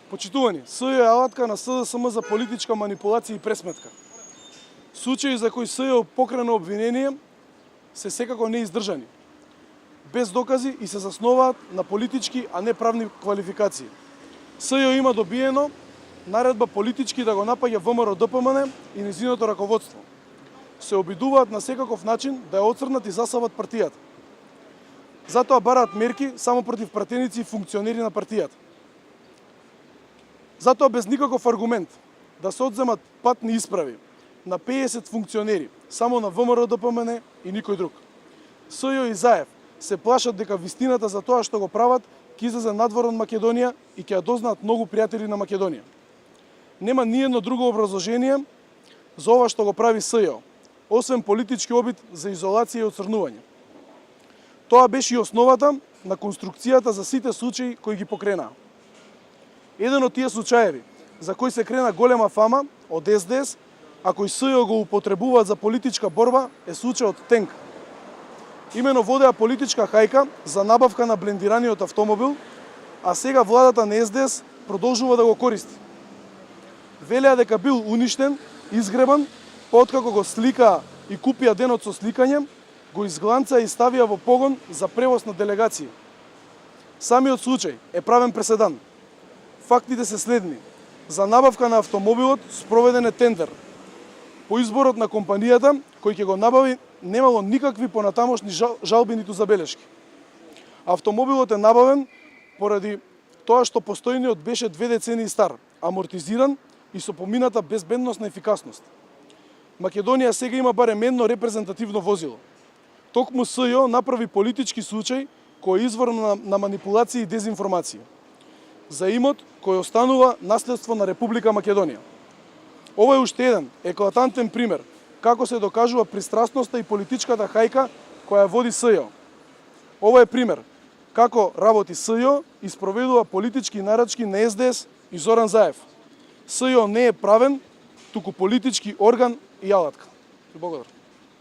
Почитувани, СЈО е алатка на СДСМ за политичка манипулација и пресметка. Случаи за кои СЈО покрено обвинение се секако неиздржани, без докази и се засноваат на политички, а не правни квалификации. СЈО има добиено наредба политички да го напаѓа ВМРО ДПМН и нејзиното раководство. Се обидуваат на секаков начин да ја оцрнат и засават партијата. Затоа бараат мерки само против пратеници и функционери на партијата. Затоа без никаков аргумент да се одземат патни исправи на 50 функционери, само на ВМРО ДПМН и никој друг. СЈО и Заев се плашат дека вистината за тоа што го прават ќе излезе надвор од Македонија и ќе ја дознаат многу пријатели на Македонија. Нема ниедно друго образложение за ова што го прави СЈО, освен политички обид за изолација и оцрнување. Тоа беше и основата на конструкцијата за сите случаи кои ги покренаа. Еден од тие случаеви за кои се крена голема фама од СДС, а кој СЈО го употребуваат за политичка борба, е случајот Тенк. Имено водеа политичка хајка за набавка на блендираниот автомобил, а сега владата на СДС продолжува да го користи. Велеа дека бил уништен, изгребан, па откако го сликаа и купија денот со сликање, го изгланца и ставија во погон за превоз на делегации. Самиот случај е правен преседан. Фактите се следни. За набавка на автомобилот спроведен е тендер. По изборот на компанијата, кој ќе го набави, немало никакви понатамошни жалби ниту забелешки. Автомобилот е набавен поради тоа што постојниот беше 2 децении стар, амортизиран и со помината безбедносна ефикасност. Македонија сега има барем едно репрезентативно возило. Токму СЈО направи политички случај кој е извор на манипулација и дезинформација за имот кој останува наследство на Република Македонија. Ова е уште еден еклатантен пример како се докажува пристрасноста и политичката хајка која води СЈО. Ова е пример како работи СЈО и спроведува политички нарачки на СДС и Зоран Заев. СЈО не е правен, туку политички орган и алатка. Благодарам.